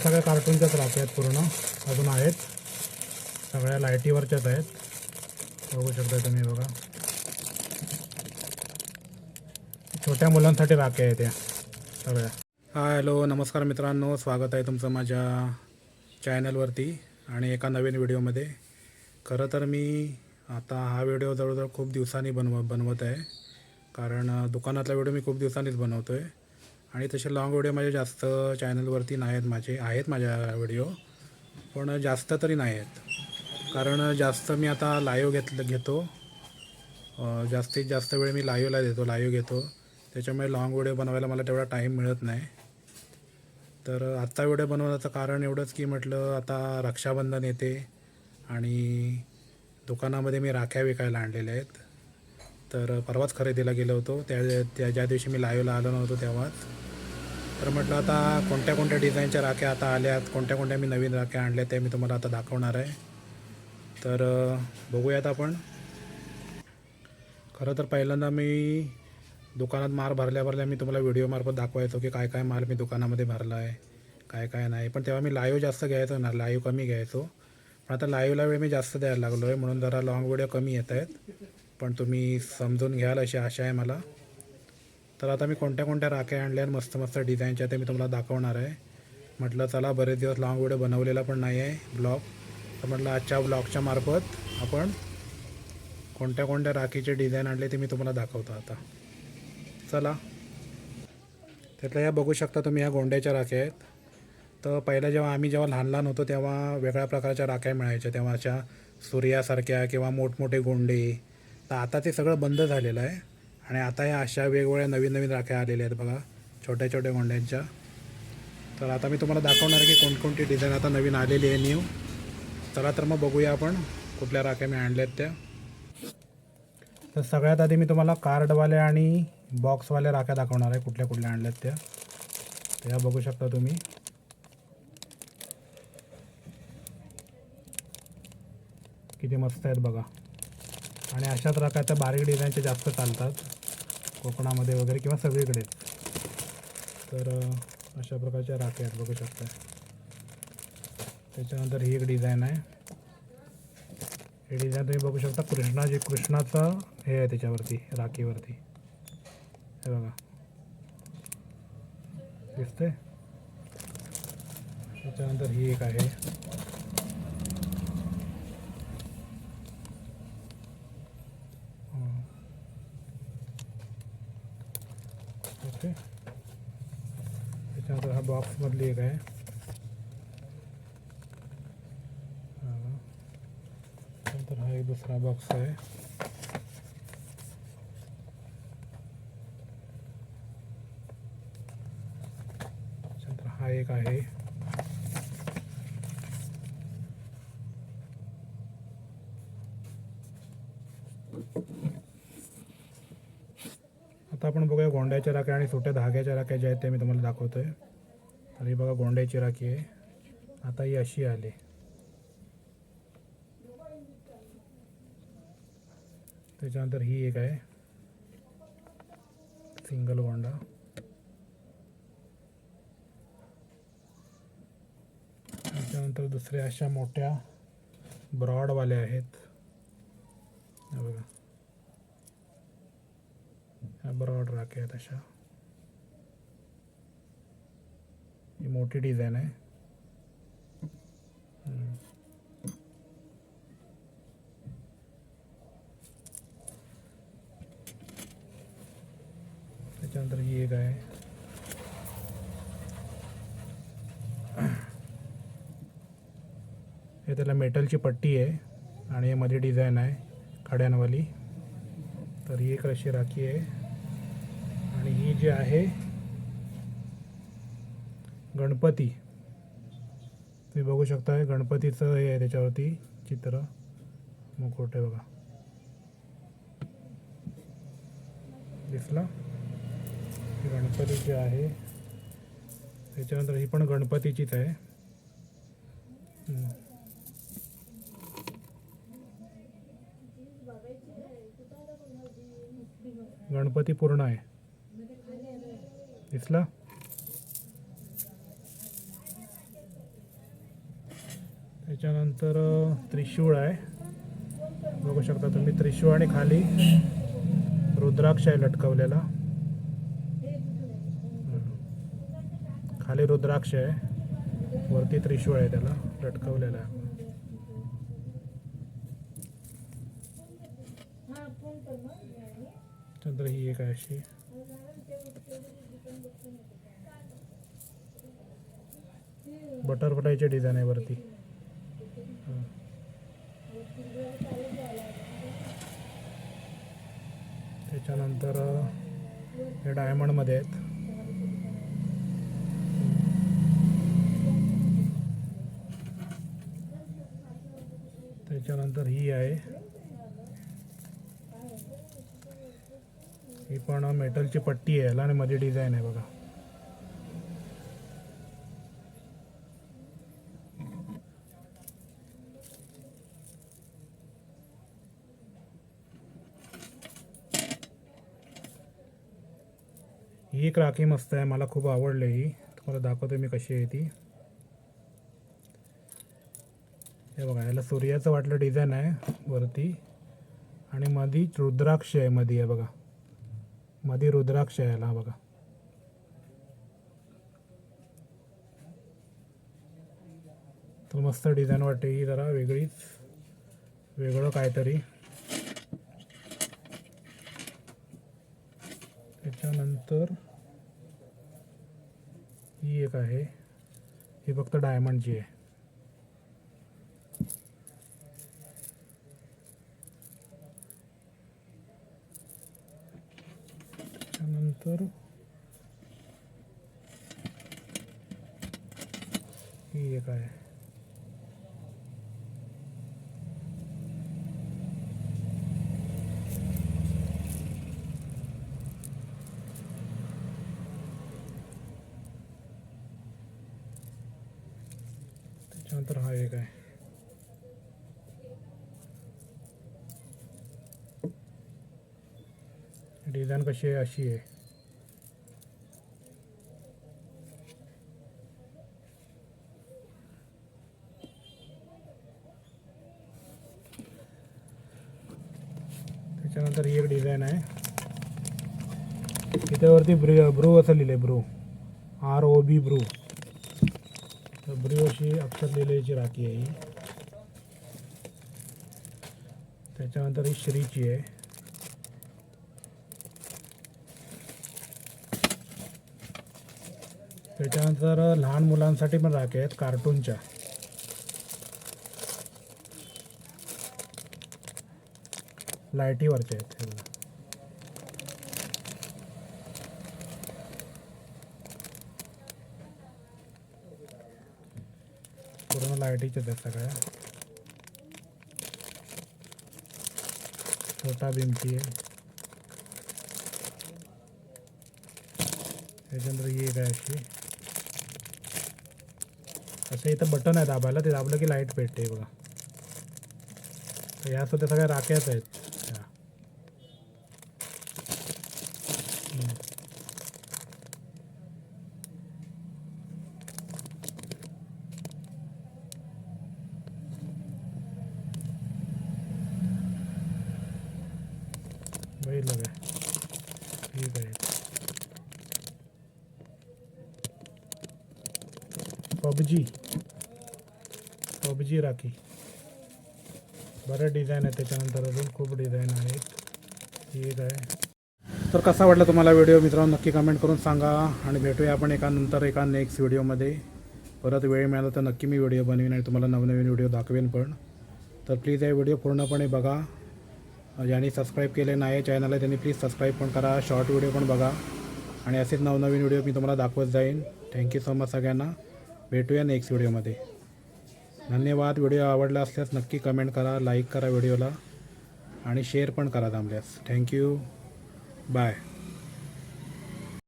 सगळ्या कार्टूनच्याच राख्या आहेत पूर्ण, अजून आहेत सगळ्या लाईटीवरच्याच आहेत. बघू शकता तुम्ही बघा, छोट्या मुलांसाठी राख्या आहेत या सगळ्या. हाय हॅलो नमस्कार मित्रांनो, स्वागत आहे तुमचं माझ्या चॅनलवरती आणि एका नवीन व्हिडिओमध्ये. खरं तर मी आता हा व्हिडिओ जवळजवळ खूप दिवसांनी बनवत आहे, कारण दुकानातला व्हिडिओ मी खूप दिवसांनीच बनवतो आहे आणि तसे लॉंग व्हिडिओ माझे जास्त चॅनलवरती नाही आहेत. आहेत माझ्या व्हिडिओ, पण जास्त तरी नाही आहेत, कारण जास्त मी आता लाईव्ह घेतो. जास्तीत जास्त वेळ मी लाईव्ह घेतो, त्याच्यामुळे लॉंग व्हिडिओ बनवायला मला तेवढा टाईम मिळत नाही. तर आजचा व्हिडिओ बनवण्याचं कारण एवढंच की म्हटलं आता रक्षाबंधन येते आणि दुकानामध्ये मी राख्या विकायला आणलेल्या आहेत. तर परवाच खरेदीला गेलो होतो, ज्या दिवशी मी लाईव्हला आलो नव्हतो तेव्हाच. तर म्हटलं आता कोणत्या कोणत्या डिझाईनच्या राख्या आता आल्यात, कोणत्या कोणत्या मी नवीन राख्या आणल्या त्या मी तुम्हाला आता दाखवणार आहे. तर बघूयात आपण. खरं तर पहिल्यांदा मी दुकानात माल भरल्या मी तुम्हाला व्हिडिओमार्फत दाखवायचो की काय काय माल मी दुकानामध्ये भरला आहे, काय काय नाही. पण तेव्हा मी लाईव्ह जास्त घ्यायचो ना, लाईव्ह कमी घ्यायचो. पण आता लाईव्हला वेळ मी जास्त द्यायला लागलो आहे, म्हणून जरा लॉंग व्हिडिओ कमी येत आहेत. पण तुम्ही समजून घ्याल अशी आशा आहे मला. तर आता मी कोणत्या कोणत्या राख्या आणल्या मस्त मस्त डिझाईनच्या ते मी तुम्हाला दाखवणार आहे. म्हटलं चला बरेच दिवस लॉंग व्हिडिओ बनवलेला पण नाही आहे ब्लॉग, तर म्हटलं आजच्या ब्लॉगच्या मार्फत आपण कोणत्या कोणत्या राखीचे डिझाईन आणले ते मी तुम्हाला दाखवतो आता. चला. त्यातल्या या बघू शकता तुम्ही, ह्या गोंड्याच्या राख्या आहेत. तर पहिल्या आम्ही जेव्हा लहान होतो तेव्हा वेगळ्या प्रकारच्या राख्या मिळायच्या, तेव्हा अशा सूर्यासारख्या किंवा मोठमोठे गोंडे. तर आता ते सगळं बंद झालेलं आहे आणि आता ह्या अशा वेगवेगळ्या नवीन नवीन राख्या आलेल्या आहेत बघा, छोट्या छोट्या गोंड्यांच्या. तर आता मी तुम्हाला दाखवणार आहे की कोणकोणती डिझाईन आता नवीन आलेली आहे न्यू. चला तर मग बघूया आपण कुठल्या राख्या मी आणल्या आहेत त्या. तर सगळ्यात आधी मी तुम्हाला कार्डवाल्या आणि बॉक्सवाल्या राख्या दाखवणार आहे, कुठल्या कुठल्या आणल्यात त्या. त्या बघू शकता तुम्ही. किती मस्त आहेत बघा. आणि अशाच राख्या त्या बारीक डिझाईनच्या जास्त चालतात कोकणामध्ये वगैरे किंवा सगळीकडे. तर अशा प्रकारच्या राख्या आहेत बघू शकता. त्याच्यानंतर ही एक डिझाईन आहे. हे डिझाईन तुम्ही बघू शकता, कृष्णाचं हे आहे त्याच्यावरती, राखीवरती. हे बघा दिसते. त्याच्यानंतर ही एक आहे. ओके. त्याच्यानंतर हा बॉक्समधली एक आहे. नंतर हा एक दुसरा बॉक्स आहे. त्याच्यानंतर हा एक आहे. आता आपण बघूया गोंड्याच्या राख्या आणि सुट्या धाग्याच्या राख्या ज्या आहेत त्या मी तुम्हाला दाखवतोय. तर ही बघा गोंड्याची राखी आहे. आता ही अशी आली. त्याच्यानंतर ही एक आहे सिंगल गोंडा. त्याच्यानंतर दुसऱ्या अशा मोठ्या ब्रॉडवाल्या आहेत. बघा ह्या ब्रॉड राख्या आहेत अशा. ही मोठी डिझाईन आहे. त्याच्यानंतर ही एक आहे. हे त्याला मेटलची पट्टी आहे आणि मध्ये डिझाईन आहे खड्यांवाली. तर ही एक अशी राखी आहे. आणि ही जी आहे गणपती, तुम्ही बघू शकता गणपतीचं हे आहे त्याच्यावरती चित्र, मुकुट आहे बघा, दिसला. ही गणपतीची आहे. त्याच्यानंतर ही पण गणपतीचीच आहे. गणपती पूर्ण आहे, दिसला. त्याच्यानंतर त्रिशूळ आहे, बघू शकता तुम्ही. त्रिशूळ आणि खाली रुद्राक्ष आहे लटकवलेला. खाली रुद्राक्ष आहे, वरती त्रिशूळ आहे त्याला लटकवलेला आहे. त्यानंतर ही एक आहे अशी. बटरफ्लायची डिझाईन आहे वरती. त्याच्यानंतर हे डायमंडमध्ये आहेत. त्याच्यानंतर ही आहे, ही पण मेटलची पट्टी आहे याला आणि मध्ये डिझाईन आहे बघा. ही एक राखी मस्त आहे, मला खूप आवडली. ही तुम्हाला दाखवतो मी कशी आहे ती. हे बघा, याला सूर्याचं वाटलं डिझाईन आहे वरती आणि मध्ये रुद्राक्ष आहे. मध्ये आहे बघा, मध्ये रुद्राक्ष आहे याला बघा. तर मस्त डिझाईन वाटते ही, जरा वेगळीच, वेगळं काहीतरी. त्याच्यानंतर ही एक आहे, ही फक्त डायमंडची आहे. त्याच्यानंतर ही एक आहे. त्याच्यानंतर हा एक आहे. डिझाईन कशी आहे अशी आहे. त्याच्यानंतर ही एक डिझाईन आहे, त्याच्यावरती ब्रू असं लिहिलं आहे, ब्रू, ROB ब्रू. तर ब्रू अशी अक्षर लिहिल्याची राखी आहे ही. त्याच्यानंतर ही श्रीची आहे. त्याच्यानंतर लहान मुलांसाठी पण राखी आहेत कार्टूनच्या. लाईटीवरच्या आहेत. पूर्ण लाईटीच्याच आहेत सगळ्या. छोटा भीमची आहे. त्याच्यानंतर ही एक आहे अशी. असं इथं बटन आहे दाबायला, ते दाबलं की लाईट पेटते बघा. तर या सुद्धा सगळ्या राख्याच आहेत. बघितलं काय, ठीक आहे. पबजी राखी, बरेच डिझाईन आहे. त्याच्यानंतर अजून खूप डिझाईन आहेत. ठीक आहे. तर कसा वाटला तुम्हाला व्हिडिओ मित्रांनो, नक्की कमेंट करून सांगा. आणि भेटूया आपण एका नेक्स्ट व्हिडिओमध्ये. परत वेळ मिळाला तर नक्की मी व्हिडिओ बनवीन आणि तुम्हाला नवनवीन व्हिडिओ दाखवेन पण. तर प्लीज हे व्हिडिओ पूर्णपणे बघा. ज्यांनी सबस्क्राईब केले नाही चॅनलला त्यांनी प्लीज सबस्क्राईब पण करा. शॉर्ट व्हिडिओ पण बघा आणि असेच नवनवीन व्हिडिओ मी तुम्हाला दाखवत जाईन. थँक्यू सो मच सगळ्यांना. भेटूया नेक्स्ट व्हिडिओमध्ये. धन्यवाद. व्हिडिओ आवडला असल्यास नक्की कमेंट करा, लाईक करा व्हिडिओला आणि शेअर पण करा जमल्यास. थँक्यू. बाय.